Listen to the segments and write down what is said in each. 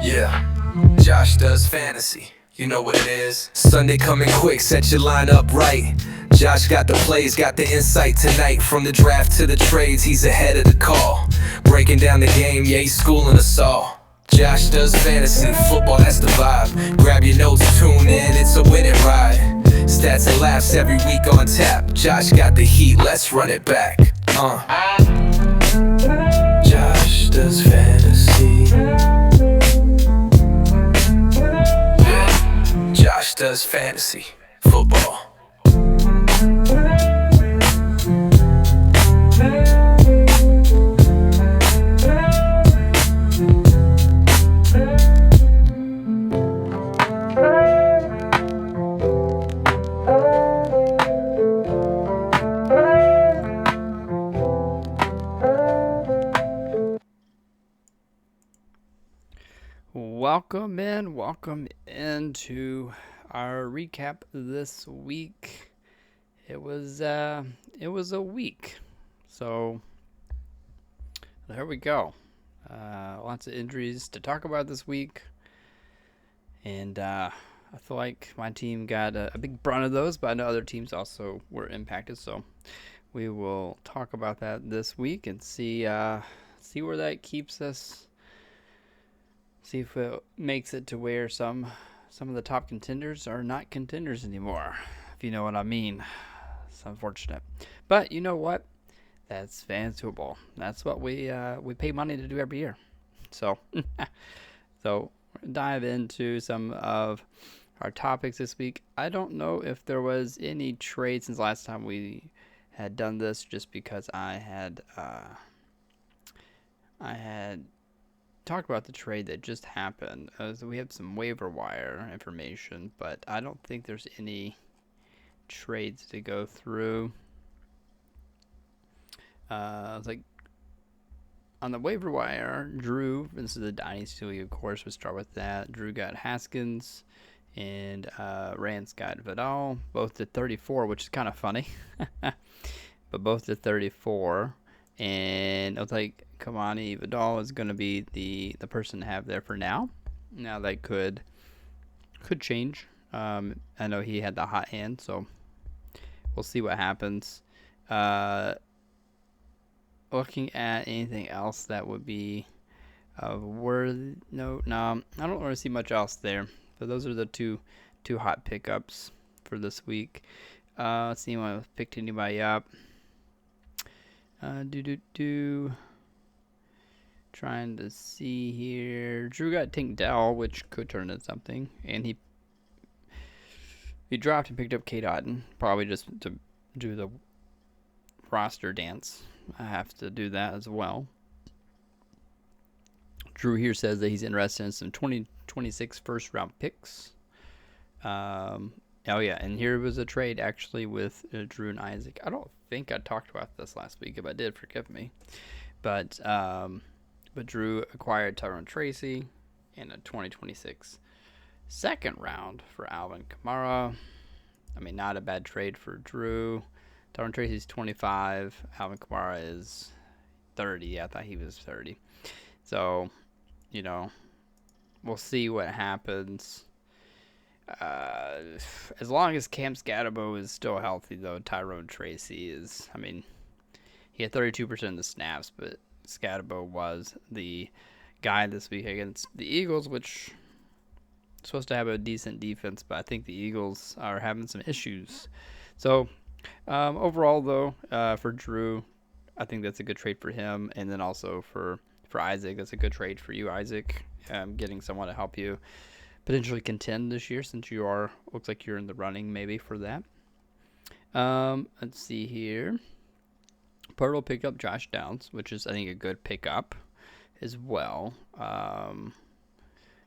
Yeah. Josh does fantasy. You know what it is. Sunday coming quick, set your line up right. Josh got the plays, got the insight tonight. From the draft to the trades, he's ahead of the call. Breaking down the game, yeah, he's schooling us all. Josh does fantasy, football, that's the vibe. Grab your notes, tune in, it's a winning ride. Stats and laughs every week on tap. Josh got the heat, let's run it back. Josh does fantasy. Josh does fantasy football. Welcome into our recap this week. It was a week, so there we go. Lots of injuries to talk about this week, and I feel like my team got a big brunt of those, but I know other teams also were impacted. So we will talk about that this week and see where that keeps us. See if it makes it to where some of the top contenders are not contenders anymore, if you know what I mean. It's unfortunate. But you know what? That's fantasy football. That's what we pay money to do every year. So, so dive into some of our topics this week. I don't know if there was any trade since last time we had done this, just because I had talk about the trade that just happened. So we have some waiver wire information, but I don't think there's any trades to go through. It's like on the waiver wire, Drew, this is the Dynasty League, of course, we'll start with that. Drew got Haskins, and Rance got Vidal, both to 34, which is kind of funny. But both to 34. And it looks like Kamani Vidal is going to be the person to have there for now. Now that could change. I know he had the hot hand, so we'll see what happens. Looking at anything else that would be worth no, I don't really see much else there. So those are the two hot pickups for this week. Let's see if I picked anybody up. Trying to see here. Drew got Tank Dell, which could turn into something, and he dropped and picked up Kate Otten, probably just to do the roster dance. I have to do that as well. Drew here says that he's interested in some 2026 first round picks. Oh yeah, and here was a trade actually with Drew and Isaac. I don't think I talked about this last week. If I did, forgive me. But Drew acquired Tyrone Tracy in a 2026 second round for Alvin Kamara. I mean, not a bad trade for Drew. Tyrone Tracy's 25. Alvin Kamara is 30. I thought he was 30. So, we'll see what happens. As long as Cam Scatterbo is still healthy, though, Tyrone Tracy is. I mean, he had 32% of the snaps, but Scatterbo was the guy this week against the Eagles, which is supposed to have a decent defense, but I think the Eagles are having some issues. So, overall, though, for Drew, I think that's a good trade for him, and then also for Isaac, that's a good trade for you, Isaac, getting someone to help you potentially contend this year, since looks like you're in the running maybe for that. Let's see here. Pirtle picked up Josh Downs, which is, I think, a good pickup as well.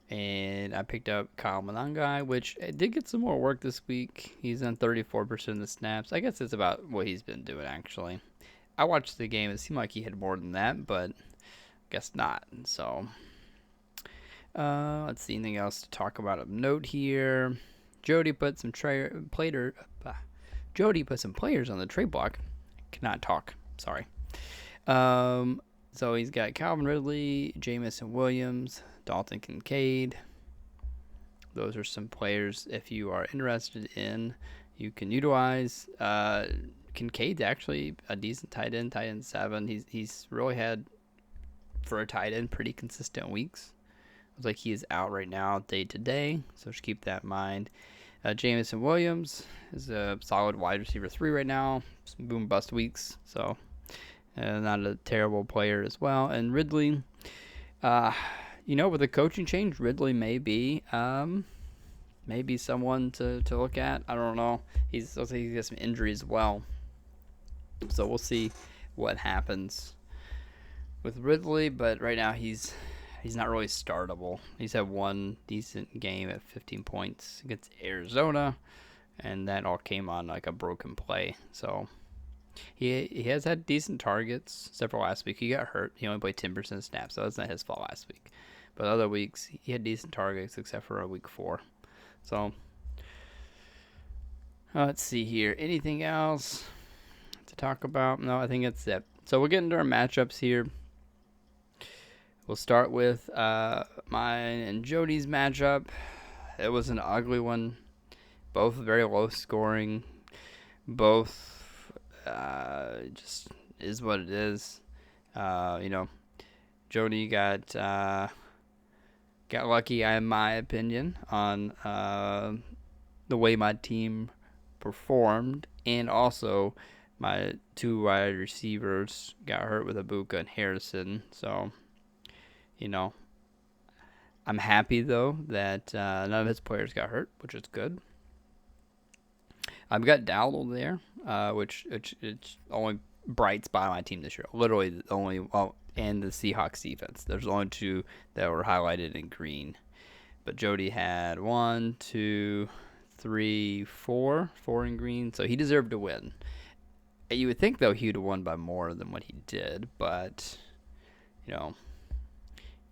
And I picked up Kyle Monangai, which did get some more work this week. He's on 34% of the snaps. I guess it's about what he's been doing, actually. I watched the game. It seemed like he had more than that, but I guess not. So, let's see, anything else to talk about of note here. Jody put some players on the trade block. I cannot talk. Sorry. So he's got Calvin Ridley, Jamison Williams, Dalton Kincaid. Those are some players if you are interested in, you can utilize. Kincaid's actually a decent tight end 7. He's really had, for a tight end, pretty consistent weeks. Looks like he is out right now day to day, so just keep that in mind. Jamison Williams is a solid wide receiver 3 right now. Some boom bust weeks, so not a terrible player as well. And Ridley, with the coaching change, Ridley may be someone to look at. I don't know. He's got some injuries as well, so we'll see what happens with Ridley. But right now he's not really startable. He's had one decent game at 15 points against Arizona, and that all came on like a broken play. So he has had decent targets except for last week. He got hurt. He only played 10% of snaps, so that's not his fault last week. But other weeks he had decent targets except for week 4. So let's see here. Anything else to talk about? No, I think that's it. So we'll get into our matchups here. We'll start with mine and Jody's matchup. It was an ugly one. Both very low scoring. Both just is what it is. Jody got lucky, in my opinion, on the way my team performed, and also my 2 wide receivers got hurt with Ibuka and Harrison. So, I'm happy though that none of his players got hurt, which is good. I've got Dowdle there, which it's only bright spot on my team this year. Literally the only, and the Seahawks defense. There's only 2 that were highlighted in green. But Jody had 1, 2, 3, 4 in green, so he deserved to win. You would think though he would have won by more than what he did, but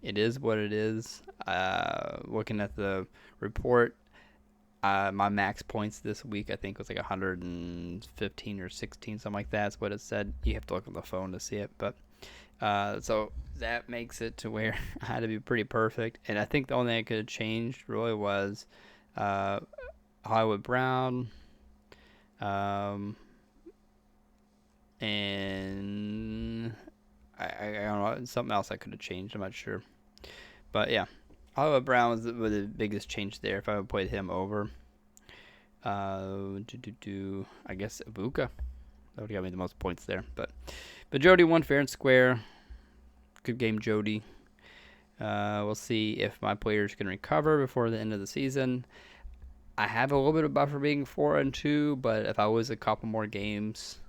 it is what it is. Looking at the report, my max points this week I think was like 115 or 16, something like that. That's what it said. You have to look on the phone to see it, but so that makes it to where I had to be pretty perfect. And I think the only thing I could have changed really was Hollywood Brown, and I don't know, something else I could have changed. I'm not sure. But yeah, Hollywood Brown was the biggest change there. If I would played him over, I guess Ibuka, that would have got me the most points there. But Jody won fair and square. Good game, Jody. We'll see if my players can recover before the end of the season. I have a little bit of buffer being 4-2, but if I lose a couple more games,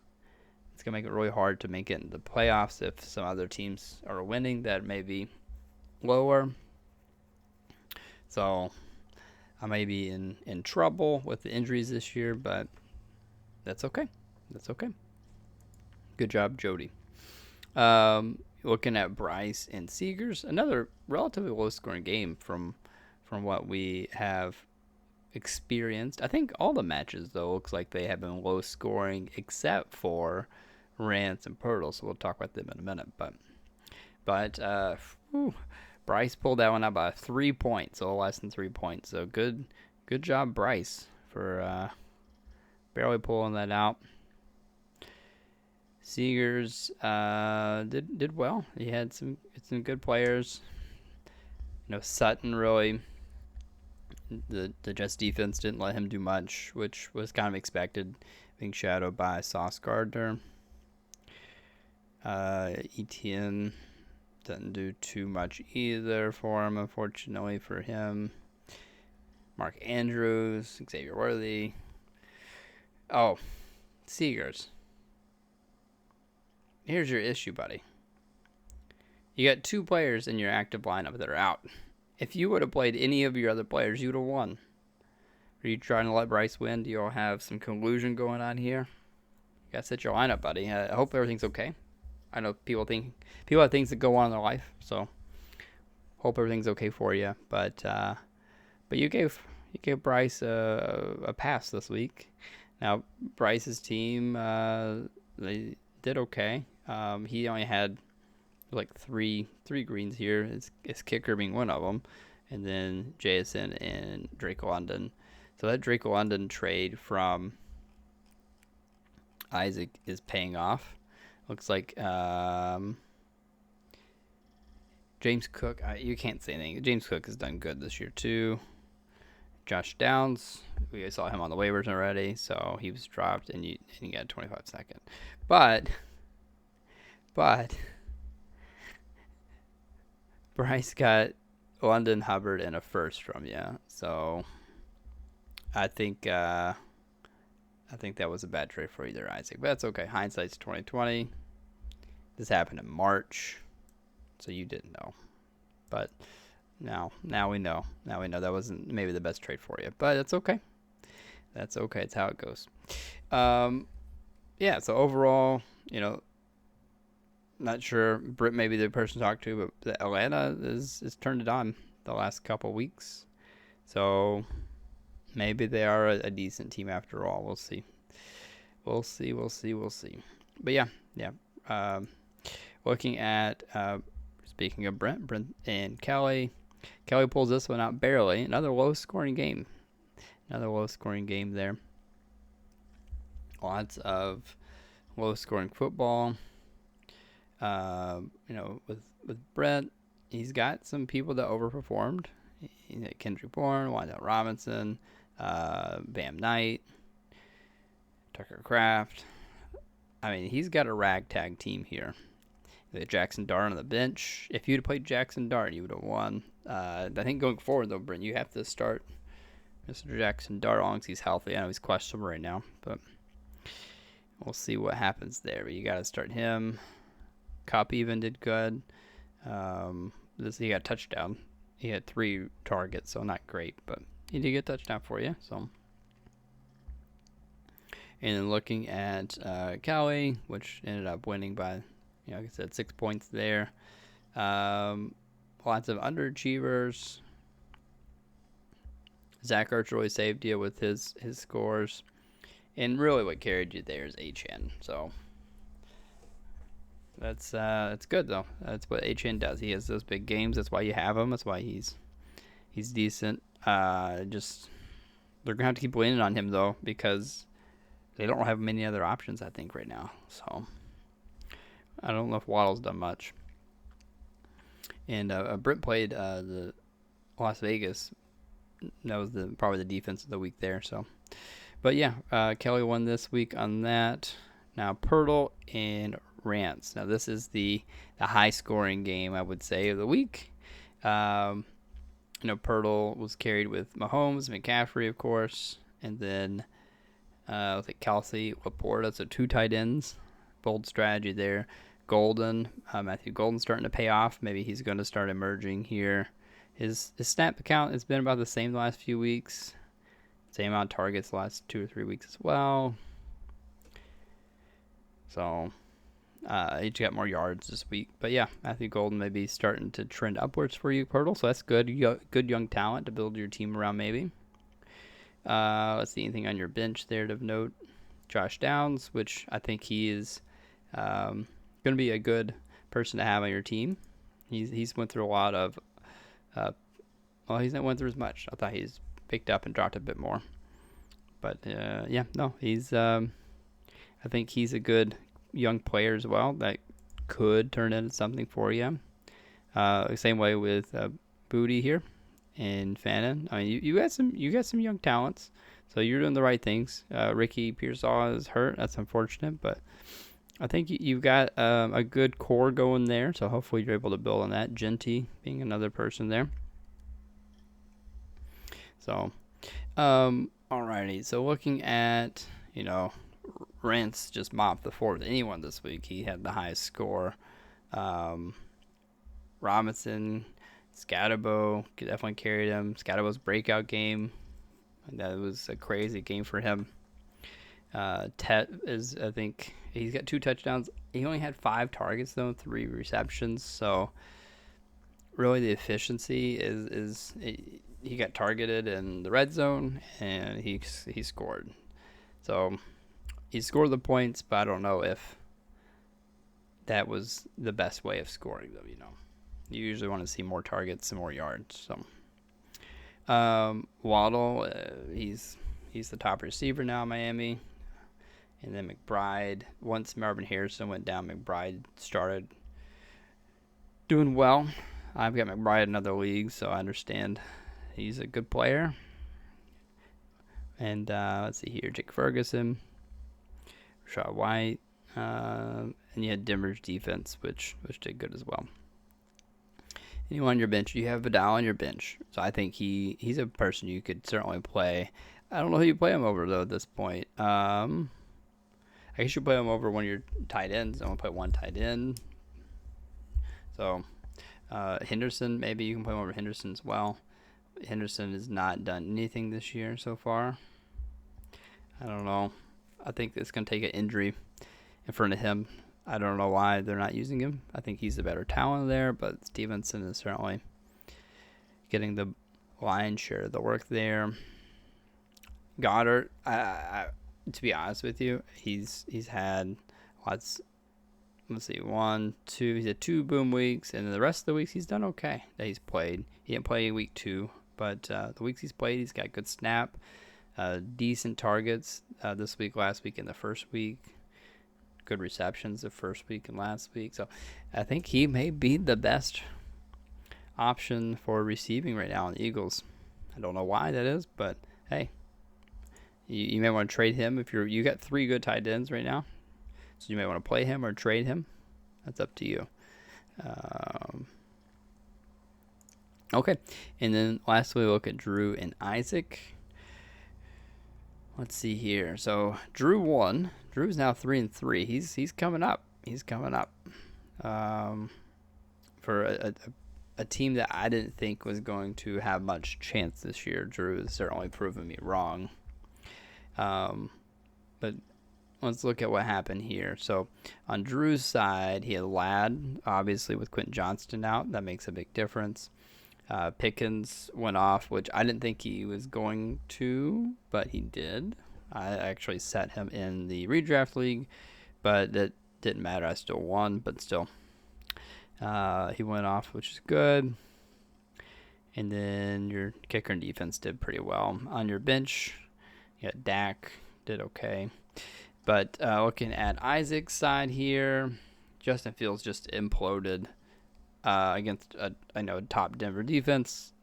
it's gonna make it really hard to make it into the playoffs. If some other teams are winning, that may be lower. So I may be in trouble with the injuries this year, but that's okay. Good job, Jody. Looking at Bryce and Seegers, another relatively low-scoring game from what we have experienced. I think all the matches, though, looks like they have been low-scoring except for Rance and Pirtle, so we'll talk about them in a minute. But Bryce pulled that one out by 3 points, so less than 3 points. So good job, Bryce, for barely pulling that out. Seegers did well. He had some good players. Sutton really, the Jets defense didn't let him do much, which was kind of expected, being shadowed by Sauce Gardner. Etienne didn't do too much either for him, unfortunately for him. Mark Andrews, Xavier Worthy. Oh, Seegers. Here's your issue, buddy. You got 2 players in your active lineup that are out. If you would have played any of your other players, you would have won. Are you trying to let Bryce win? Do you all have some collusion going on here? You got to set your lineup, buddy. I hope everything's okay. I know people have things that go on in their life, so hope everything's okay for you. But you gave Bryce a pass this week. Now Bryce's team they did okay. He only had like three greens here. His kicker being one of them, and then Jason and Drake London. So that Drake London trade from Isaac is paying off. Looks like James Cook. You can't say anything. James Cook has done good this year too. Josh Downs, we saw him on the waivers already, so he was dropped, and you got 25 second. But Bryce got London, Hubbard, and a first from you. So I think that was a bad trade for either Isaac, but that's okay. Hindsight's 2020. This happened in March, so you didn't know, but now we know. Now we know that wasn't maybe the best trade for you, but that's okay. That's okay. It's how it goes. Yeah. So overall, not sure. Britt may be the person to talk to, but Atlanta is turned it on the last couple weeks. So maybe they are a decent team after all. We'll see. We'll see. But yeah. Looking at speaking of Brent and Kelly pulls this one out barely. Another low-scoring game. There. Lots of low-scoring football. With Brent, he's got some people that overperformed. Kendrick Bourne, Wendell Robinson, Bam Knight, Tucker Kraft. I mean, he's got a ragtag team here. Jackson Dart on the bench. If you'd have played Jackson Dart, you would have won. I think going forward, though, Brent, you have to start Mr. Jackson Dart as long as he's healthy. I know he's questionable right now, but we'll see what happens there. But you got to start him. Cup even did good. He got a touchdown. He had 3 targets, so not great, but he did get a touchdown for you. So, and then looking at Cali, which ended up winning by, like I said, 6 points there. Lots of underachievers. Zach Archer really saved you with his scores, and really what carried you there is HN. So. That's good though. That's what HN does. He has those big games. That's why you have him. That's why he's decent. Just they're gonna have to keep winning on him though because they don't have many other options. I think right now. So I don't know if Waddle's done much. And Britt played the Las Vegas. That was probably the defense of the week there. So, but yeah, Kelly won this week on that. Now Pirtle and Rants. Now this is the high scoring game, I would say, of the week. Pirtle was carried with Mahomes, McCaffrey, of course, and then with Kelsey, Laporta, so 2 tight ends. Bold strategy there. Golden, Matthew Golden starting to pay off. Maybe he's going to start emerging here. His snap count has been about the same the last few weeks. Same amount of targets the last 2 or 3 weeks as well. So he got more yards this week. But yeah, Matthew Golden may be starting to trend upwards for you, Pirtle. So that's good. You got good young talent to build your team around maybe. Let's see, anything on your bench there to note. Josh Downs, which I think he is going to be a good person to have on your team. He's went through a lot of he's not went through as much. I thought he's picked up and dropped a bit more. But he's I think he's a good young player as well that could turn into something for you. Same way with Booty here and Fannin. I mean, you got some young talents, so you're doing the right things. Ricky Pearsall is hurt. That's unfortunate, but I think you've got a good core going there. So hopefully you're able to build on that. Genty being another person there. So, alrighty. So looking at Rance just mopped the floor with anyone this week. He had the highest score. Robinson, Scatterbo definitely carried him. Scatterbo's breakout game. That was a crazy game for him. Tet is, I think, he's got 2 touchdowns. He only had 5 targets, though, 3 receptions. So, really the efficiency is he got targeted in the red zone, and he scored. So, he scored the points, but I don't know if that was the best way of scoring them. You usually want to see more targets and more yards. So Waddle, he's the top receiver now in Miami. And then McBride, once Marvin Harrison went down, McBride started doing well. I've got McBride in another league, so I understand he's a good player. And let's see here, Jake Ferguson, Rashad White, and you had Denver's defense, which did good as well. Anyone on your bench? You have Vidal on your bench, so I think he's a person you could certainly play. I don't know who you play him over though at this point. I guess you play him over one of your tight ends. I'm gonna put one tight end. So Henderson, maybe you can play him over Henderson as well. Henderson has not done anything this year so far. I don't know. I think it's gonna take an injury in front of him. I don't know why they're not using him. I think he's the better talent there, but Stevenson is certainly getting the lion's share of the work there. Goddard, to be honest with you, he's had lots. Let's see, 1, 2. He's had 2 boom weeks, and the rest of the weeks he's done okay that he's played. He didn't play week 2, but the weeks he's played, he's got good snap, decent targets this week, last week, and the first week. Good receptions the first week and last week. So I think he may be the best option for receiving right now in the Eagles. I don't know why that is, but hey, you may want to trade him if you got 3 good tight ends right now. So you may want to play him or trade him. That's up to you. Okay, and then lastly, we look at Drew and Isaac. Let's see here. So Drew won. Drew's now 3-3. He's coming up. He's coming up. For a team that I didn't think was going to have much chance this year, Drew has certainly proven me wrong. But let's look at what happened here. So on Drew's side, he had Ladd, obviously with Quentin Johnston out. That makes a big difference. Pickens went off, which I didn't think he was going to, but he did. I actually set him in the redraft league, but that didn't matter. I still won, but still. He went off, which is good. And then your kicker and defense did pretty well. On your bench, you got Dak, did okay. But looking at Isaac's side here, Justin Fields just imploded against a top Denver defense.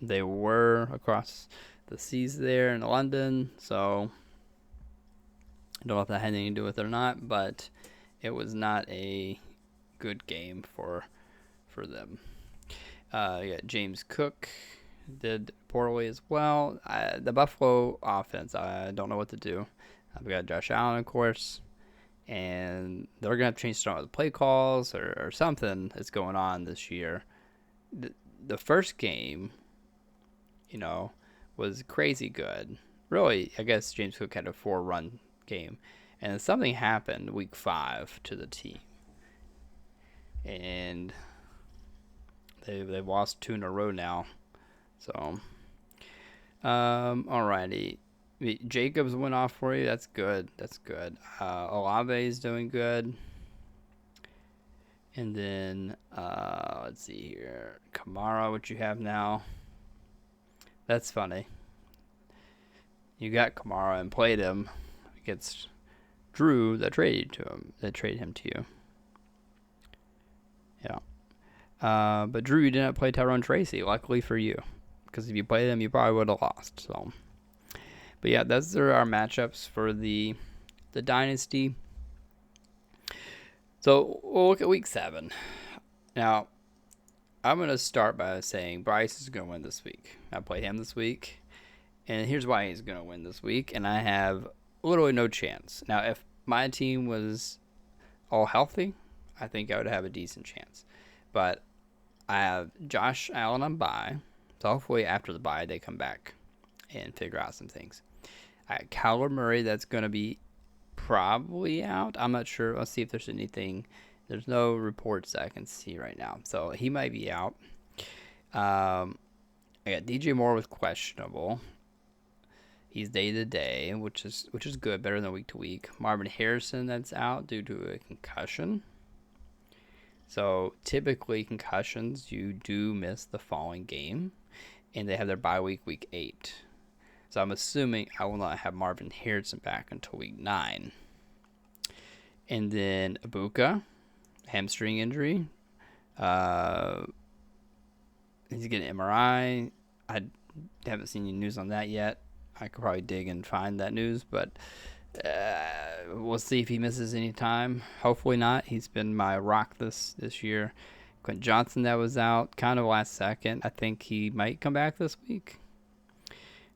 They were across the seas there in London, so I don't know if that had anything to do with it or not, but it was not a good game for them. You got James Cook did poorly as well. The Buffalo offense, I don't know what to do. We got Josh Allen, of course, and they're going to have to change some of the play calls or something that's going on this year. The first game, was crazy good. Really, I guess James Cook had a 4-run game, and then something happened week 5 to the team, and they've lost 2 in a row now. So, alrighty. Jacobs went off for you. That's good. Olave is doing good. And then, let's see here. Kamara, what you have now. That's funny. You got Kamara and played him against Drew that traded him to you. Yeah. But Drew, you didn't play Tyrone Tracy, luckily for you. Because if you played him, you probably would have lost. So, but yeah, those are our matchups for the Dynasty. So we'll look at Week 7. Now, I'm going to start by saying Bryce is going to win this week. I played him this week, and here's why he's going to win this week, and I have literally no chance. Now, if my team was all healthy, I think I would have a decent chance. But I have Josh Allen on bye, so hopefully after the bye they come back and figure out some things. I have Kyler Murray that's going to be probably out. I'm not sure. Let's see if there's anything. There's no reports that I can see right now, so he might be out. I got DJ Moore with questionable. He's day to day, which is good, better than week to week. Marvin Harrison that's out due to a concussion. So typically concussions, you do miss the following game, and they have their bye week, week 8. So I'm assuming I will not have Marvin Harrison back until week 9. And then Ibuka, hamstring injury. He's getting an MRI. I haven't seen any news on that yet. I could probably dig and find that news, but we'll see if he misses any time. Hopefully not. He's been my rock this year. Quentin Johnson, that was out kind of last second. I think he might come back this week.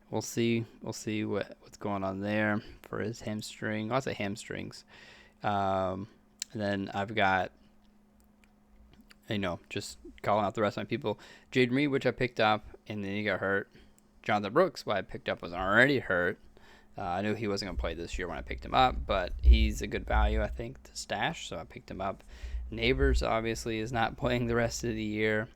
We'll see. We'll see what's going on there for his hamstring. Lots of hamstrings. And then I've got, just calling out the rest of my people. Jaden Reed, which I picked up, and then he got hurt. Jonathan Brooks, what I picked up, was already hurt. I knew he wasn't going to play this year when I picked him up, but he's a good value, I think, to stash, so I picked him up. Neighbors, obviously, is not playing the rest of the year.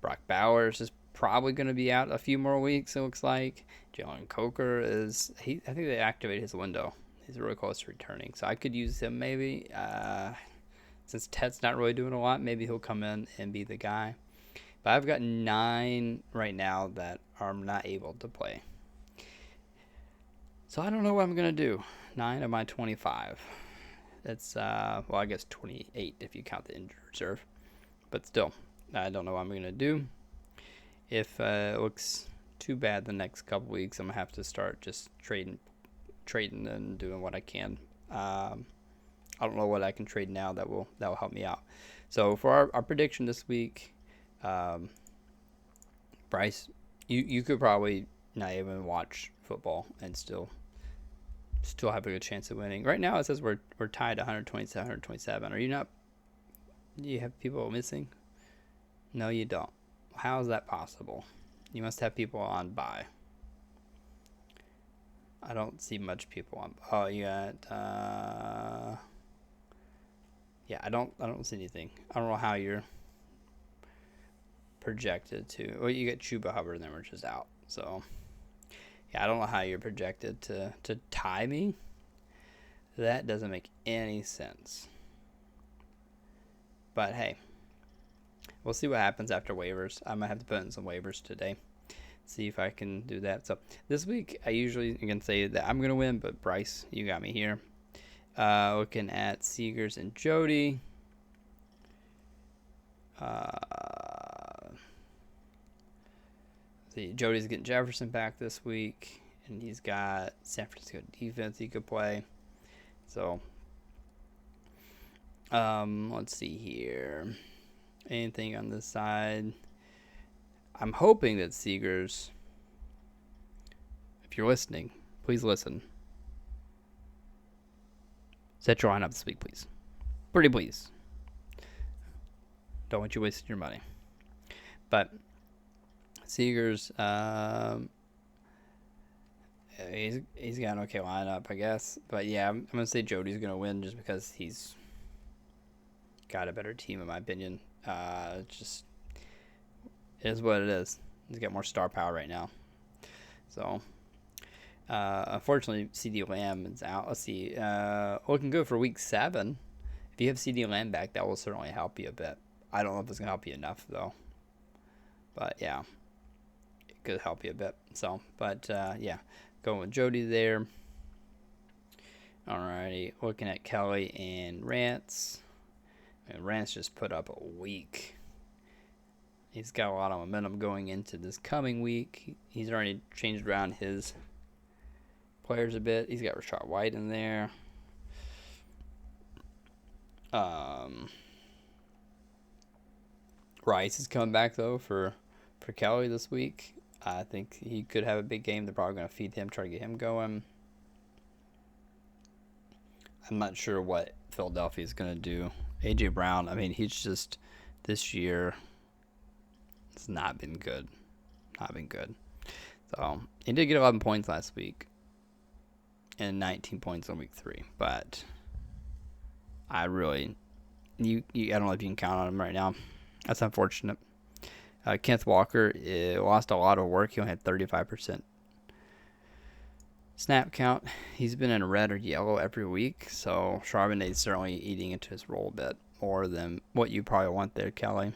Brock Bowers is probably going to be out a few more weeks, it looks like. Jalen Coker I think they activated his window. He's really close to returning, so I could use him maybe. Since Ted's not really doing a lot, maybe he'll come in and be the guy. But I've got 9 right now that are not able to play. So I don't know what I'm going to do. 9 of my 25. That's, I guess 28 if you count the injured reserve. But still, I don't know what I'm going to do. If it looks too bad the next couple weeks, I'm going to have to start just trading and doing what I can. I don't know what I can trade now that will help me out. So for our prediction this week, Bryce, you could probably not even watch football and still have a good chance of winning. Right now it says we're tied 127. Are you not? Do you have people missing? No, you don't. How is that possible? You must have people on bye. I don't see much people on. Oh, you got. Yeah, I don't see anything. I don't know how you're projected to. Well, you get Chuba Hubbard and then we're just out. So, yeah, I don't know how you're projected to tie me. That doesn't make any sense. But hey, we'll see what happens after waivers. I might have to put in some waivers today. See if I can do that. So this week, I usually can say that I'm going to win, but Bryce, you got me here. Looking at Seegers and Jody. See, Jody's getting Jefferson back this week, and he's got San Francisco defense he could play. So, let's see here. Anything on this side? I'm hoping that Seegers, if you're listening, please listen. Set your lineup this week, please. Pretty please. Don't want you wasting your money. But Seegers, he's got an okay lineup, I guess. But yeah, I'm going to say Jody's going to win just because he's got a better team, in my opinion. Just it is what it is. He's got more star power right now. So, unfortunately, CD Lamb is out. Let's see. Looking good for week 7. If you have CD Lamb back, that will certainly help you a bit. I don't know if it's going to help you enough, though. But, yeah, it could help you a bit. So, but, yeah, going with Jody there. Alrighty, looking at Kelly and Rance. And Rance just put up a week. He's got a lot of momentum going into this coming week. He's already changed around his players a bit. He's got Rashad White in there. Rice is coming back, though, for Kelly this week. I think he could have a big game. They're probably going to feed him, try to get him going. I'm not sure what Philadelphia is going to do. A.J. Brown, I mean, he's just, this year, it's not been good. Not been good. So, he did get 11 points last week and 19 points on week 3. But I really, I don't know if you can count on him right now. That's unfortunate. Kenneth Walker lost a lot of work. He only had 35% snap count. He's been in red or yellow every week, so Charbonnet's certainly eating into his role a bit. more than what you probably want there, Kelly.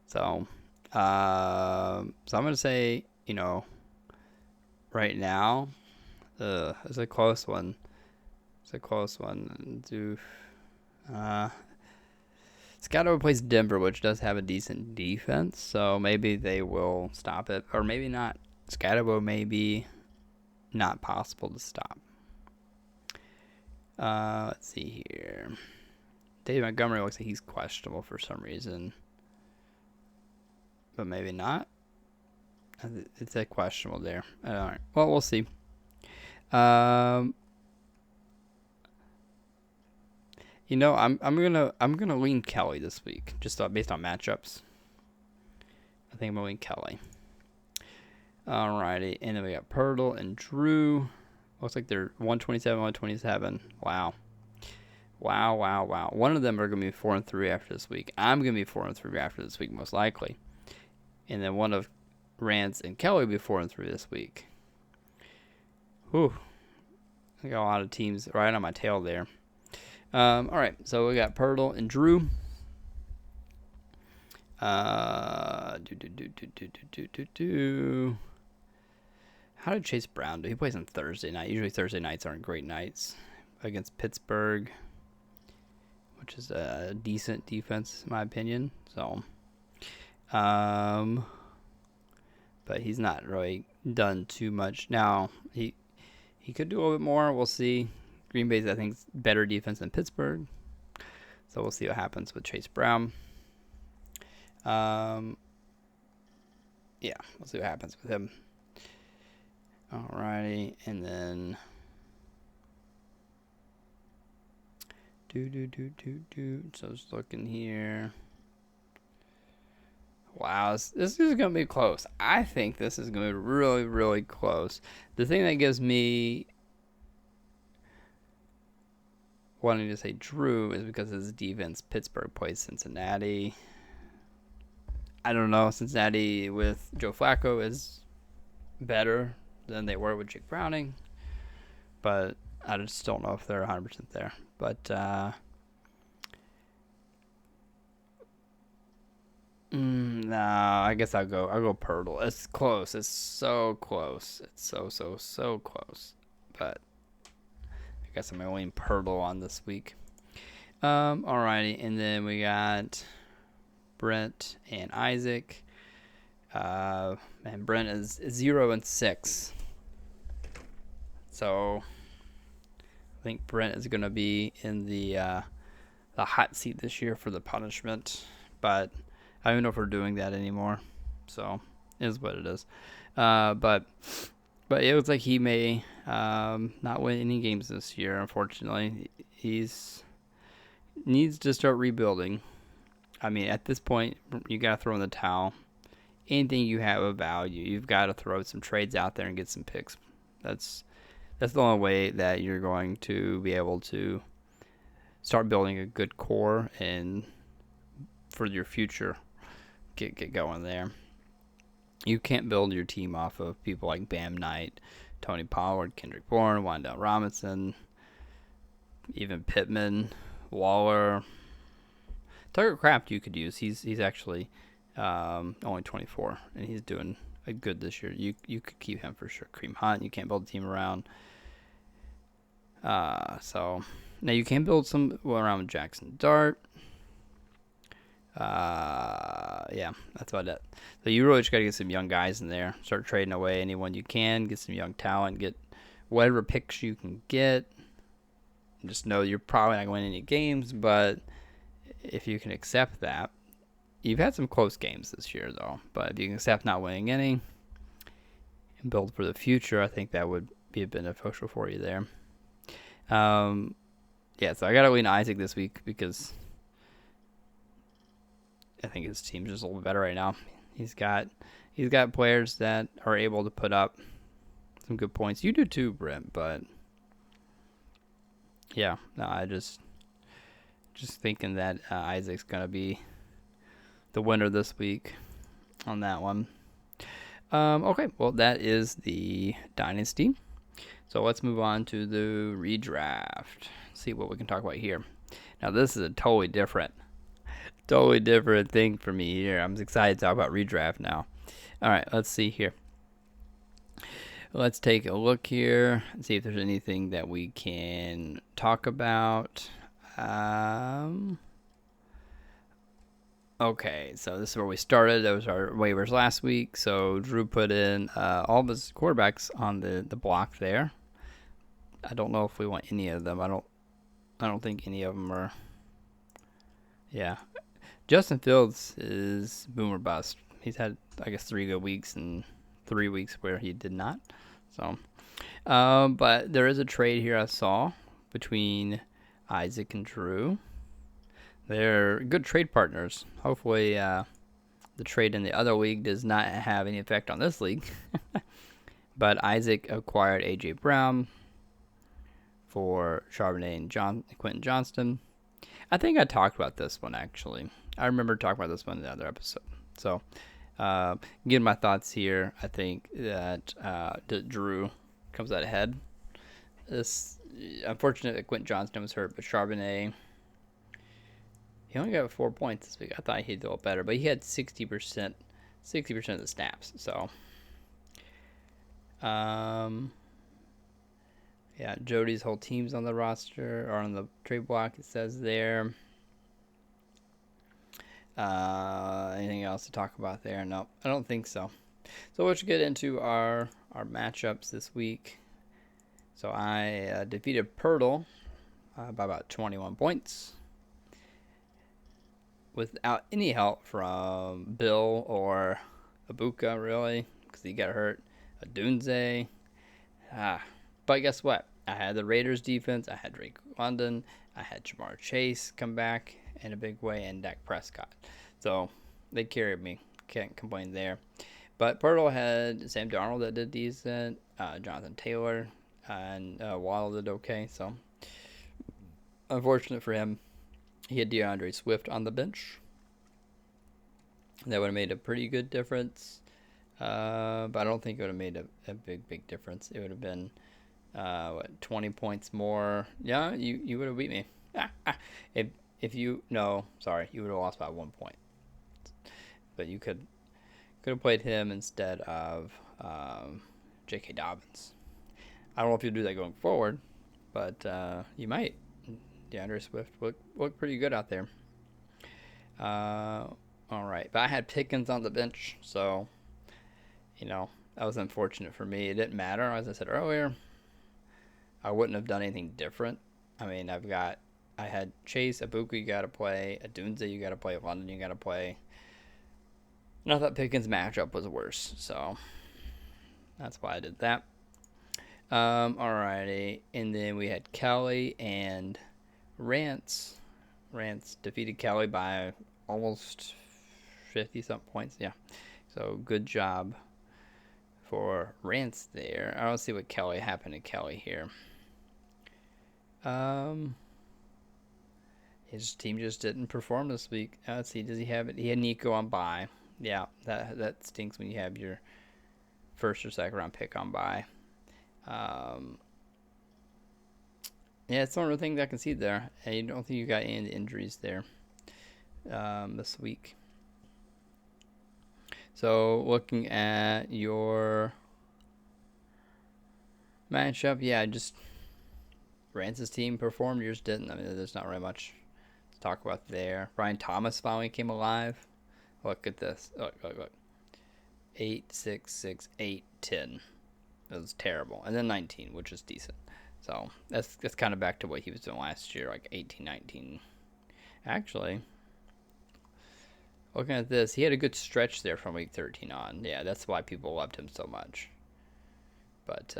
So, so I'm gonna say, right now, it's a close one. It's a close one. Scotto plays Denver, which does have a decent defense, so maybe they will stop it, or maybe not. Scotto may be not possible to stop. Let's see here. Dave Montgomery looks like he's questionable for some reason, but maybe not. It's a questionable there. All right. Well, we'll see. I'm gonna lean Kelly this week, just based on matchups. I think I'm gonna lean Kelly. Alrighty, and then we got Pirtle and Drew. Looks like they're 127, 127. Wow. One of them are gonna be 4-3 after this week. I'm gonna be 4-3 after this week, most likely. And then one of Rance and Kelly will be 4-3 this week. Whew. I got a lot of teams right on my tail there. All right, so we got Pirtle and Drew. How did Chase Brown do? He plays on Thursday night. Usually Thursday nights aren't great nights against Pittsburgh, which is a decent defense in my opinion. So, but he's not really done too much. Now he could do a little bit more. We'll see. Green Bay's, I think, better defense than Pittsburgh. So we'll see what happens with Chase Brown. Yeah, we'll see what happens with him. Alrighty, and then so just looking here. Wow, this is gonna be close. I think this is gonna be really, really close. The thing that gives me wanting to say Drew is because his defense. Pittsburgh plays Cincinnati. I don't know. Cincinnati with Joe Flacco is better than they were with Jake Browning, but I just don't know if they're 100% there. But no, I guess I'll go Pirtle. It's close. It's so close. It's so close. But I guess I'm going Pirtle on this week. Alrighty, and then we got Brent and Isaac. And Brent is 0-6. So I think Brent is going to be in the hot seat this year for the punishment, but I don't know if we're doing that anymore. So it is what it is. But it looks like he may not win any games this year. Unfortunately, he's needs to start rebuilding. I mean, at this point, you got to throw in the towel. Anything you have of value, you've got to throw some trades out there and get some picks. That's the only way that you're going to be able to start building a good core and for your future get going there. You can't build your team off of people like Bam Knight, Tony Pollard, Kendrick Bourne, Wandale Robinson, even Pittman, Waller. Tucker Kraft you could use. He's actually only 24, and he's doing good this year. You could keep him for sure. Kareem Hunt, you can't build a team around. So now you can build some around Jackson Dart. Yeah, that's about it. So you really just got to get some young guys in there. Start trading away anyone you can. Get some young talent. Get whatever picks you can get. Just know you're probably not going to win any games, but if you can accept that, you've had some close games this year, though. But if you can accept not winning any and build for the future, I think that would be beneficial for you there. Yeah, so I got to lean Isaac this week because I think his team's just a little better right now. He's got players that are able to put up some good points. You do too, Brent, but yeah, no, I just thinking that Isaac's going to be the winner this week on that one. Okay, well, that is the Dynasty. So let's move on to the redraft. See what we can talk about here. Now this is a totally different thing for me here. I'm excited to talk about redraft now. All right, let's see here. Let's take a look here and see if there's anything that we can talk about. Okay, so this is where we started. That was our waivers last week. So Drew put in all of his quarterbacks on the block there. I don't know if we want any of them. I don't think any of them are. Yeah, Justin Fields is boom or bust. He's had, I guess, 3 good weeks and 3 weeks where he did not. So, but there is a trade here I saw between Isaac and Drew. They're good trade partners. Hopefully, the trade in the other league does not have any effect on this league. But Isaac acquired A.J. Brown for Charbonnet and Quentin Johnston. I think I talked about this one, actually. I remember talking about this one in the other episode. So, getting my thoughts here, I think that Drew comes out ahead. This unfortunate that Quentin Johnston was hurt, but Charbonnet, he only got 4 points this week. I thought he'd do a little better, but he had 60% of the snaps. So, yeah, Jody's whole team's on the roster or on the trade block. It says there. Anything else to talk about there? No, I don't think so. So let's get into our matchups this week. So I defeated Pirtle by about 21 points without any help from Bill or Ibuka, really, because he got hurt. Adunze. But guess what? I had the Raiders defense. I had Drake London. I had Jamar Chase come back in a big way, and Dak Prescott. So they carried me. Can't complain there. But Pirtle had Sam Darnold that did decent. Jonathan Taylor and Waddle did okay. So unfortunate for him. He had DeAndre Swift on the bench. That would have made a pretty good difference. But I don't think it would have made a big difference. It would have been 20 points more. Yeah, you would have beat me. If you no, sorry, you would have lost by 1 point. But you could have played him instead of J.K. Dobbins. I don't know if you'll do that going forward, but you might. DeAndre Swift looked pretty good out there. All right, but I had Pickens on the bench, so that was unfortunate for me. It didn't matter, as I said earlier. I wouldn't have done anything different. I mean, I had Chase, Ibuka, you got to play. Adunze, you got to play. London, you got to play. And I thought Pickens' matchup was worse, so that's why I did that. Alrighty, and then we had Kelly and Rance. Rance defeated Kelly by almost 50-something points. Yeah, so good job for Rance there. I don't see what happened to Kelly here. His team just didn't perform this week. Let's see, does he have it? He had Nico on bye. Yeah, that stinks when you have your first or second round pick on bye. Yeah, it's the only thing that I can see there. And you don't think you got any injuries there this week. So looking at your matchup, yeah, just Rance's team performed, yours didn't. I mean, there's not really much to talk about there. Brian Thomas finally came alive. Look at this. Look. 8, 6, 6, 8, 10. That was terrible. And then 19, which is decent. So that's kind of back to what he was doing last year, like 18, 19. Actually, looking at this, he had a good stretch there from week 13 on. Yeah, that's why people loved him so much. But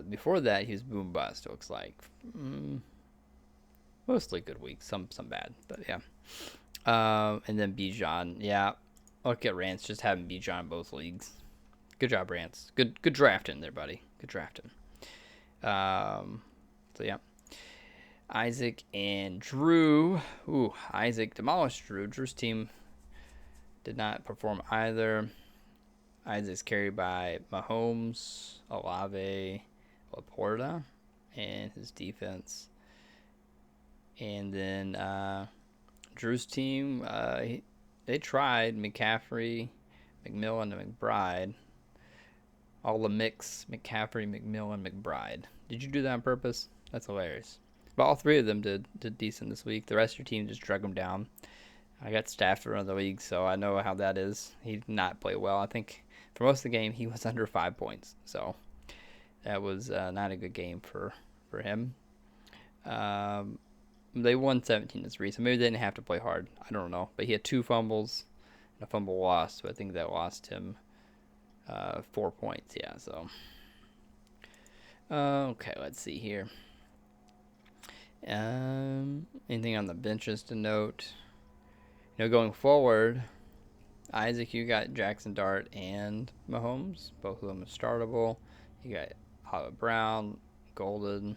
before that, he was boom bust, it looks like. Mostly good weeks, some bad, but yeah. And then Bijan, yeah. Look at Rance just having Bijan in both leagues. Good job, Rance. Good drafting there, buddy. Good drafting. So yeah. Isaac and Drew. Ooh, Isaac demolished Drew. Drew's team did not perform either. Isaac's carried by Mahomes, Olave, Laporta, and his defense And then Drew's team, they tried McCaffrey, McMillan, and McBride. All the mix, McCaffrey, McMillan, McBride. Did you do that on purpose? That's hilarious. But all three of them did decent this week. The rest of your team just drug them down. I got Stafford in the league, so I know how that is. He did not play well. I think for most of the game, he was under 5 points. So that was not a good game for him. They won 17-3, so maybe they didn't have to play hard. I don't know. But he had 2 fumbles and a fumble lost, so I think that lost him 4 points. Yeah, so. Okay, let's see here. Anything on the benches to note? Going forward, Isaac, you got Jackson Dart and Mahomes. Both of them are startable. You got Hollywood Brown, Golden,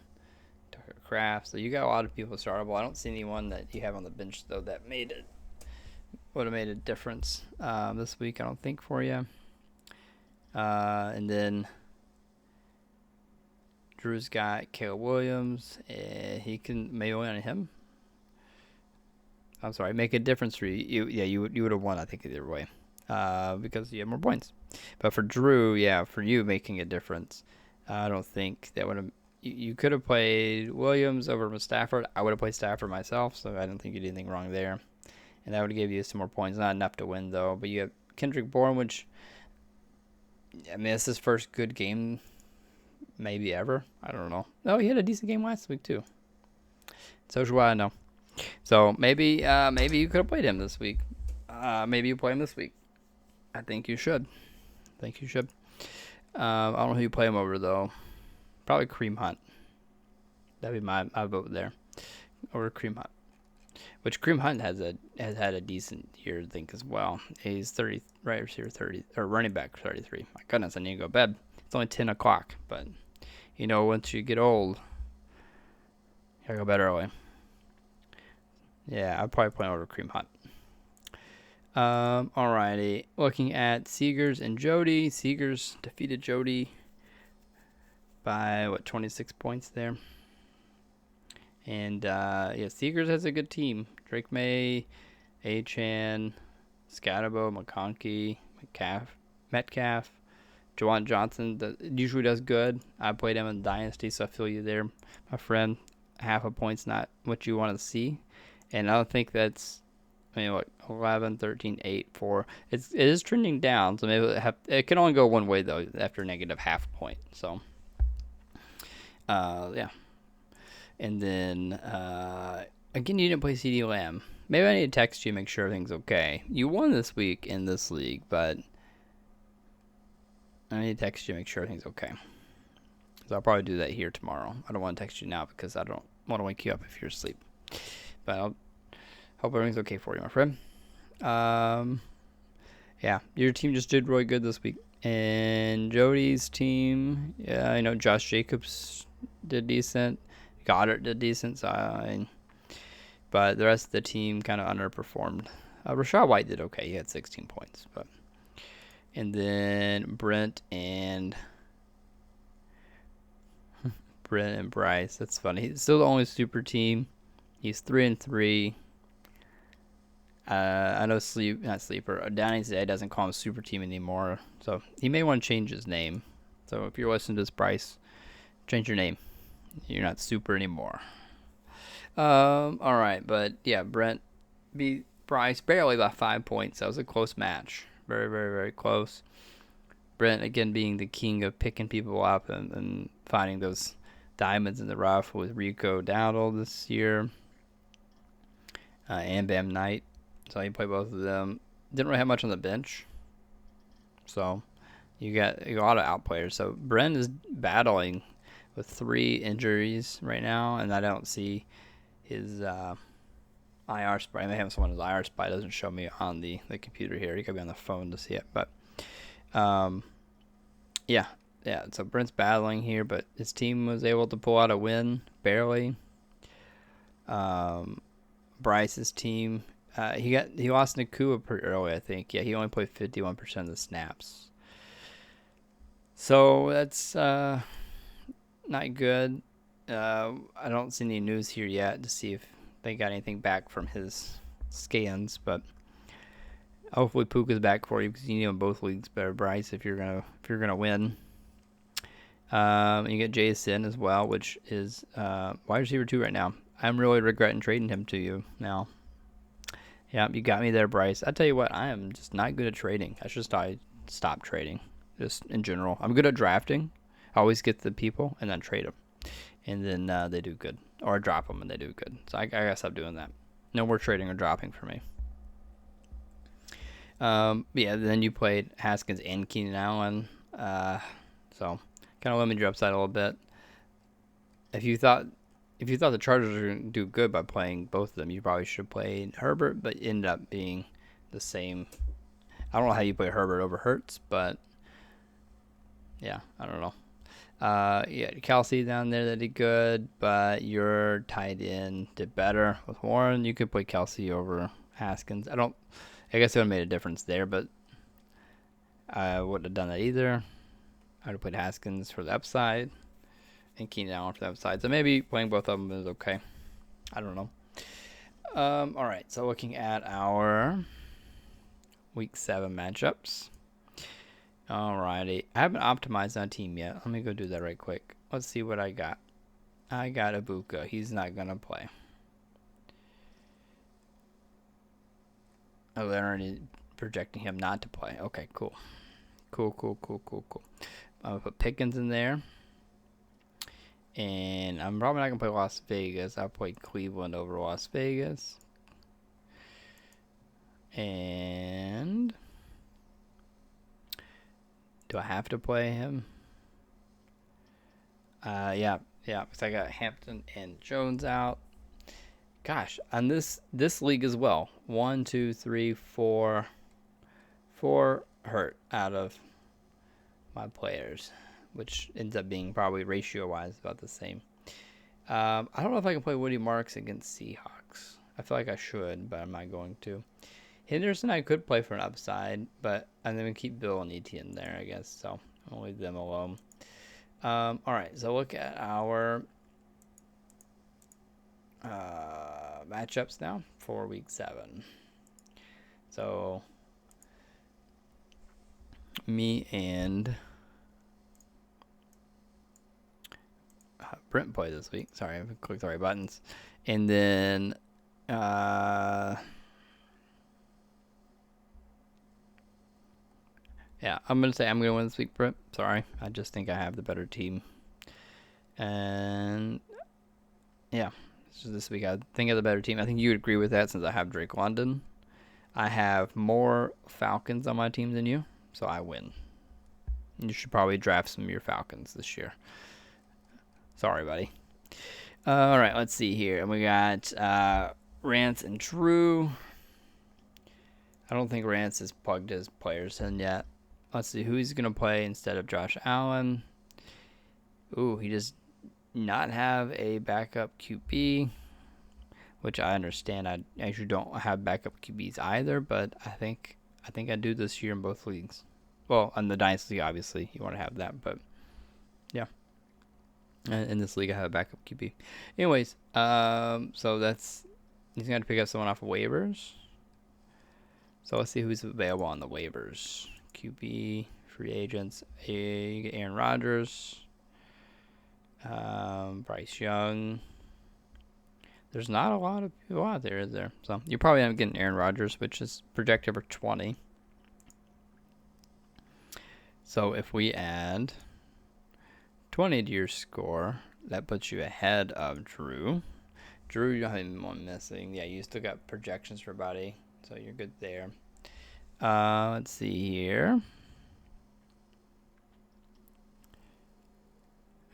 Tucker Kraft. So you got a lot of people startable. I don't see anyone that you have on the bench, though, that would have made a difference this week, I don't think, for you. And then Drew's got Caleb Williams. He can maybe win on him. I'm sorry, make a difference for you. You would have won, I think, either way, because you have more points. But for Drew, for you making a difference, I don't think that would have. You could have played Williams over Stafford. I would have played Stafford myself, so I don't think you did anything wrong there, and that would give you some more points. Not enough to win though. But you have Kendrick Bourne, which it's his first good game, maybe ever. I don't know. No, he had a decent game last week too. So should I know. So maybe you could have played him this week. Maybe you play him this week. I think you should. I don't know who you play him over though. Probably Kareem Hunt. That'd be my vote there. Over Kareem Hunt. Which Kareem Hunt has had a decent year, I think, as well. He's 30, right receiver 30, or running back 33. My goodness, I need to go to bed. It's only 10 o'clock, but once you get old, you gotta go to bed early. Yeah, I'd probably play over Kareem Hunt. Alrighty. Looking at Seegers and Jody. Seegers defeated Jody by 26 points there. And Seegers has a good team. Drake May, Achan, Scatterbo, McConkey, Metcalf, Jawan Johnson usually does good. I played him in Dynasty, so I feel you there, my friend. Half a point's not what you want to see. And I don't think that's, 11, 13, 8, 4. It is trending down, so maybe it can only go one way, though, after negative half a point. So, yeah. And then, again, you didn't play CD Lamb. Maybe I need to text you, make sure everything's okay. You won this week in this league, but I need to text you, make sure everything's okay. So I'll probably do that here tomorrow. I don't want to text you now because I don't want to wake you up if you're asleep. But I'll hope everything's okay for you, my friend. Your team just did really good this week. And Jody's team, Josh Jacobs did decent. Goddard did decent. But the rest of the team kind of underperformed. Rashad White did okay. He had 16 points. And then Brent and Bryce. That's funny. He's still the only super team. He's 3-3. I know Downey today doesn't call him super team anymore, so he may want to change his name. So if you're listening to this, Bryce, change your name. You're not super anymore. All right, but yeah, Brent beat Bryce barely by 5 points. That was a close match, very, very, very close. Brent again being the king of picking people up and finding those diamonds in the rough with Rico Dowdle this year. And Bam Knight. So you play both of them. Didn't really have much on the bench. So you got a lot of outplayers. So Brent is battling with 3 injuries right now, and I don't see his IR spot. I may have someone his IR spot. It doesn't show me on the computer here. You could be on the phone to see it. But so Brent's battling here, but his team was able to pull out a win, barely. Bryce's team, he lost Nakua pretty early, I think. Yeah, he only played 51% of the snaps. So that's not good. I don't see any news here yet to see if they got anything back from his scans, but hopefully Puka's back for you because you need him in both leagues better, Bryce, if you're gonna win. You get Jason as well, which is wide receiver 2 right now. I'm really regretting trading him to you now. Yeah, you got me there, Bryce. I tell you what, I am just not good at trading. I should stop trading, just in general. I'm good at drafting. I always get the people and then trade them, and then they do good, or I drop them and they do good. So I gotta stop doing that. No more trading or dropping for me. Yeah, then you played Haskins and Keenan Allen, so kind of limited your upside a little bit. If you thought the Chargers were going to do good by playing both of them, you probably should have played Herbert, but it ended up being the same. I don't know how you play Herbert over Hurts, but yeah, I don't know. Yeah, Kelsey down there that did good, but your tight end did better with Warren. You could play Kelsey over Haskins. I guess it would have made a difference there, but I wouldn't have done that either. I would have played Haskins for the upside and Keenan Allen for the upside. So maybe playing both of them is okay. I don't know. All right, so looking at our Week 7 matchups. Alrighty, I haven't optimized on team yet. Let me go do that right quick. Let's see what I got. I got Ibuka. He's not going to play. Oh, they're already projecting him not to play. Okay, cool. Cool. I'm going to put Pickens in there. And I'm probably not going to play Las Vegas. I'll play Cleveland over Las Vegas. And do I have to play him? Yeah, because I got Hampton and Jones out. Gosh, on this league as well. 1, 2, 3, 4 hurt out of my players, which ends up being probably ratio-wise about the same. I don't know if I can play Woody Marks against Seahawks. I feel like I should, but I'm not going to. Henderson I could play for an upside, but I'm going to keep Bill and Etienne there, I guess, so I'll leave them alone. All right, so look at our matchups now for Week 7. So me and Brent play this week. Sorry, I clicked the right buttons. And then yeah, I'm going to say I'm going to win this week, Brent. Sorry, I just think I have the better team. And yeah, so this week I think I have the better team. I think you would agree with that since I have Drake London. I have more Falcons on my team than you, so I win. You should probably draft some of your Falcons this year. Sorry, buddy. All right, let's see here. And we got Rance and Drew. I don't think Rance has plugged his players in yet. Let's see who he's going to play instead of Josh Allen. Ooh, he does not have a backup QB, which I understand. I actually don't have backup QBs either, but I think I do this year in both leagues. Well, on the Dynasty, obviously, you want to have that, but yeah. In this league, I have a backup QB. Anyways, so he's going to pick up someone off of waivers. So let's see who's available on the waivers. QB, free agents. You get Aaron Rodgers, Bryce Young. There's not a lot of people out there, is there? So you probably end up getting Aaron Rodgers, which is projected for 20. So if we add 20 to your score, that puts you ahead of Drew. Drew, you don't have anyone missing. Yeah, you still got projections for Buddy, so you're good there. Let's see here.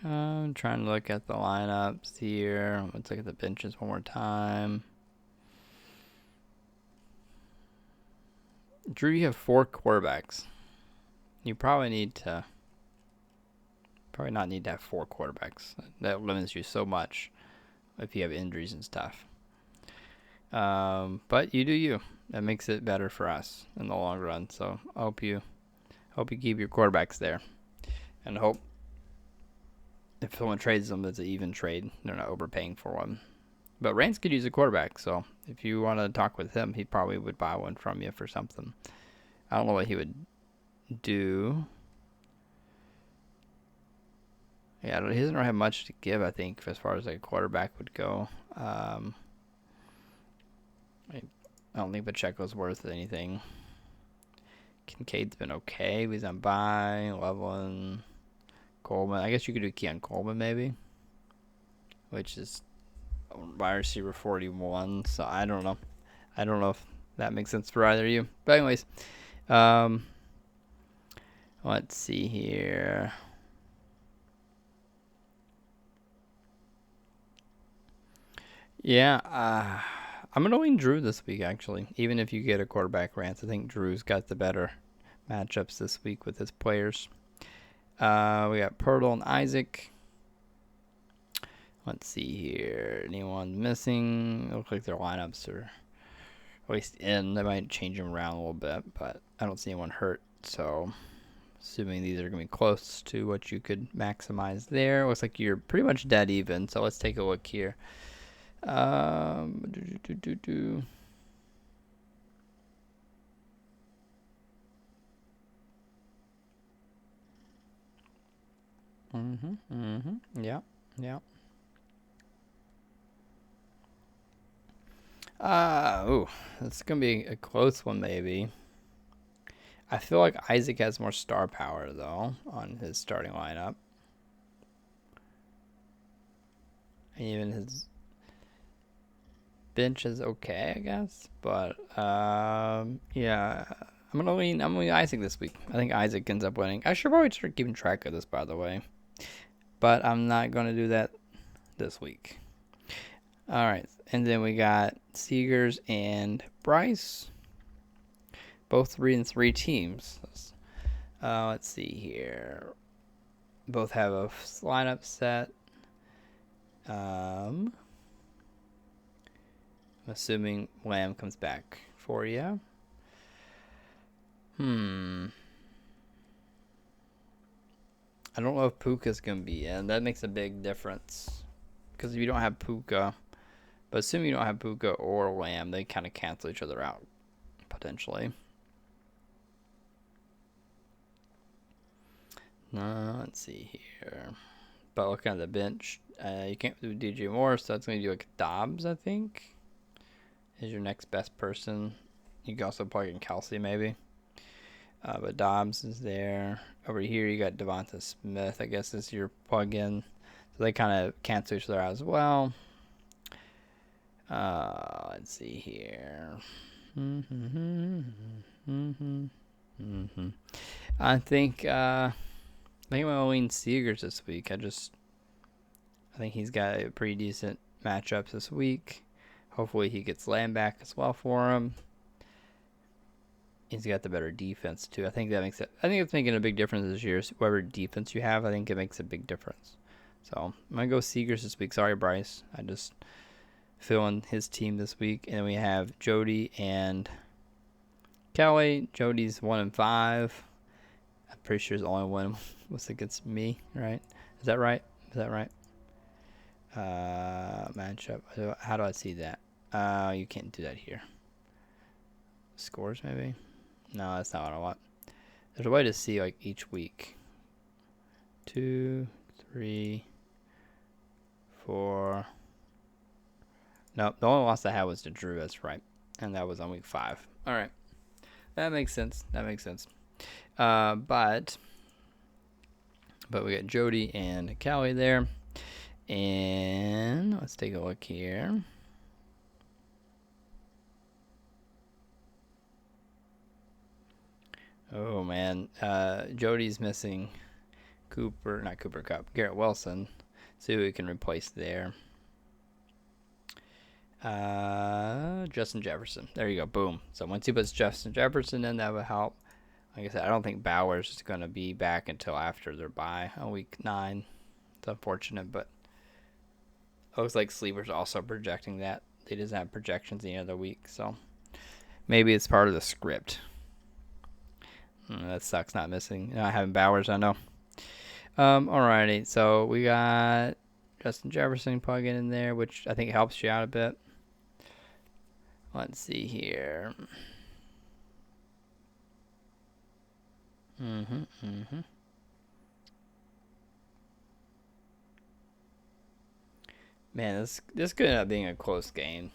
I'm trying to look at the lineups here. Let's look at the benches one more time. Drew, you have 4 quarterbacks. You probably not need to have 4 quarterbacks. That limits you so much if you have injuries and stuff. But you do you. That makes it better for us in the long run. So I hope you keep your quarterbacks there, and hope if someone trades them, it's an even trade. They're not overpaying for one. But Rance could use a quarterback, so if you want to talk with him, he probably would buy one from you for something. I don't know what he would do. Yeah, he doesn't really have much to give, I think, as far as like a quarterback would go. I don't think Pacheco's worth anything. Kincaid's been okay. He's on bye. Loveland, Coleman. I guess you could do Keon Coleman maybe, which is wide receiver 41. So I don't know. I don't know if that makes sense for either of you. But anyways, let's see here. Yeah, I'm gonna lean Drew this week actually. Even if you get a quarterback Rance, I think Drew's got the better matchups this week with his players. We got Pirtle and Isaac. Let's see here. Anyone missing? It looks like their lineups are at least in. They might change them around a little bit, but I don't see anyone hurt. So, assuming these are going to be close to what you could maximize there. Looks like you're pretty much dead even. So, let's take a look here. Yeah. Ooh, it's gonna be a close one maybe. I feel like Isaac has more star power though on his starting lineup. And even his bench is okay, I guess. But yeah, I'm gonna lean Isaac this week. I think Isaac ends up winning. I should probably start keeping track of this, by the way, but I'm not gonna do that this week. All right, and then we got Seegers and Bryce, both 3-3 teams. Let's see here. Both have a lineup set. I'm assuming Lamb comes back for you. I don't know if Puka's going to be in. That makes a big difference. Because if you don't have Puka, but assuming you don't have Puka or Lamb, they kind of cancel each other out, potentially. Let's see here. But looking at the bench, you can't do DJ Moore, so that's going to do like Dobbs, I think, is your next best person. You can also plug in Kelsey, maybe. But Dobbs is there. Over here, you got Devonta Smith, I guess, is your plug-in. So they kind of cancel each other out as well. Let's see here. I think I'm going to lean Seegers this week. I think he's got a pretty decent matchups this week. Hopefully he gets Lamb back as well for him. He's got the better defense too. I think it's making a big difference this year. Whatever defense you have, I think it makes a big difference. So I'm gonna go Seegers this week. Sorry, Bryce. I just filling his team this week, and then we have Jody and Kelly. Jody's 1-5. I'm pretty sure his only one was against me, right? Is that right? Matchup. How do I see that? You can't do that here. Scores maybe? No, that's not what I want. There's a way to see like each week. 2, 3, 4. Nope, the only loss I had was to Drew. That's right, and that was on week 5. All right, that makes sense. But we got Jody and Callie there, and let's take a look here. Oh man, Jody's missing not Cooper Kupp, Garrett Wilson. See who we can replace there. Justin Jefferson. There you go. Boom. So once he puts Justin Jefferson in, that would help. Like I said, I don't think Bowers is going to be back until after their bye on week 9. It's unfortunate, but it looks like Sleeper's also projecting that. They doesn't have projections any other week, so maybe it's part of the script. That sucks not having Bowers, I know. Alrighty, so we got Justin Jefferson plug in there, which I think helps you out a bit. Let's see here. Man, this could end up being a close game.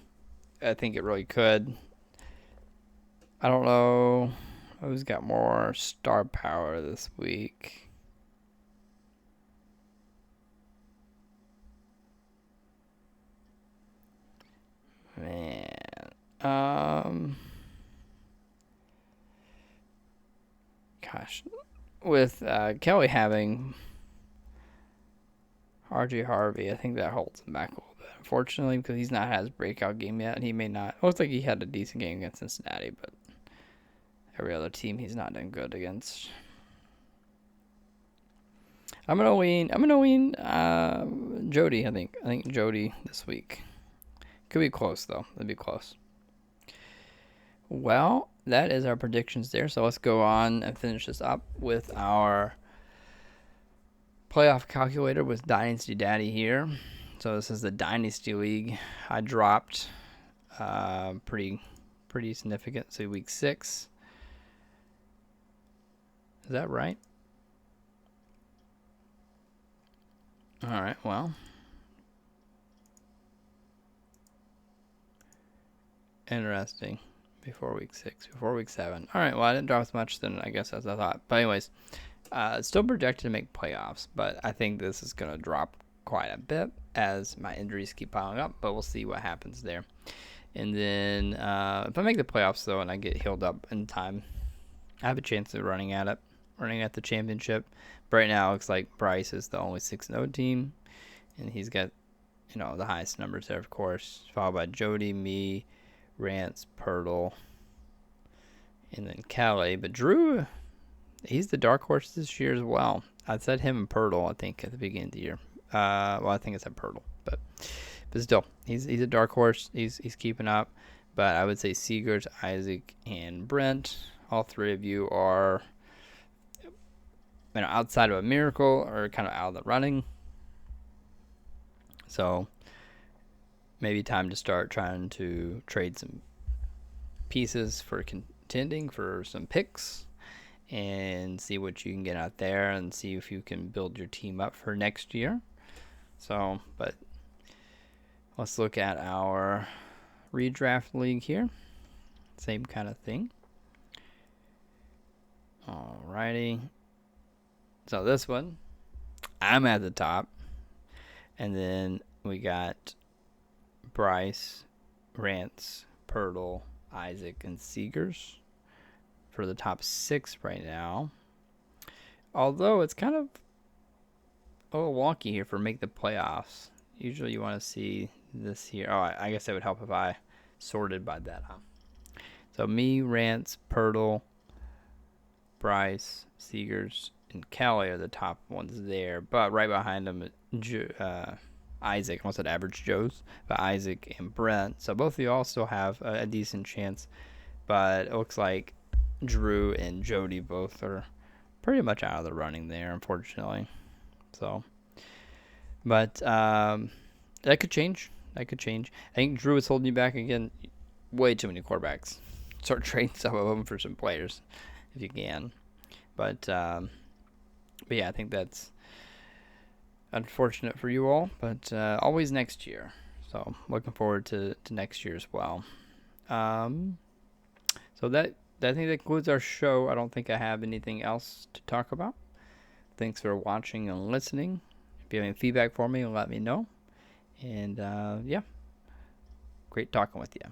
I think it really could. I don't know who's got more star power this week. Man. Gosh. With Kelly having RJ Harvey, I think that holds him back a little bit. Unfortunately, because he's not had his breakout game yet, and he may not. It looks like he had a decent game against Cincinnati, but every other team he's not done good against. I'm gonna lean Jody. I think Jody this week. Could be close though. It'd be close. Well, that is our predictions there. So let's go on and finish this up with our playoff calculator with Dynasty Daddy here. So this is the Dynasty League. I dropped pretty significant. So week 6. Is that right? All right. Well, interesting. Before week 6, before week 7. All right. Well, I didn't drop as much then I guess as I thought. But anyways, it's still projected to make playoffs, but I think this is going to drop quite a bit as my injuries keep piling up, but we'll see what happens there. And then if I make the playoffs, though, and I get healed up in time, I have a chance of running at the championship. But right now, it looks like Bryce is the only 6-0 team, and he's got, the highest numbers there, of course, followed by Jody, me, Rance, Pirtle, and then Calais. But Drew, he's the dark horse this year as well. I said him and Pirtle, I think, at the beginning of the year. Well, I think I said Pirtle, but still, he's a dark horse. He's keeping up. But I would say Seegers, Isaac, and Brent, all three of you are outside of a miracle or kind of out of the running. So maybe time to start trying to trade some pieces for contending for some picks and see what you can get out there and see if you can build your team up for next year. So, but let's look at our redraft league here. Same kind of thing. Alrighty. So this one, I'm at the top. And then we got Bryce, Rance, Pirtle, Isaac, and Seegers for the top 6 right now. Although it's kind of a little wonky here for make the playoffs. Usually you want to see this here. Oh, I guess it would help if I sorted by that, huh? So me, Rance, Pirtle, Bryce, Seegers, and Kelly are the top ones there. But right behind them, Isaac, I almost said average Joes, but Isaac and Brent. So both of you all still have a decent chance. But it looks like Drew and Jody both are pretty much out of the running there, unfortunately. So, but that could change. I think Drew is holding you back again. Way too many quarterbacks. Start trading some of them for some players if you can. But yeah, I think that's unfortunate for you all. But always next year. So looking forward to next year as well. So that I think that concludes our show. I don't think I have anything else to talk about. Thanks for watching and listening. If you have any feedback for me, let me know. And yeah, great talking with you.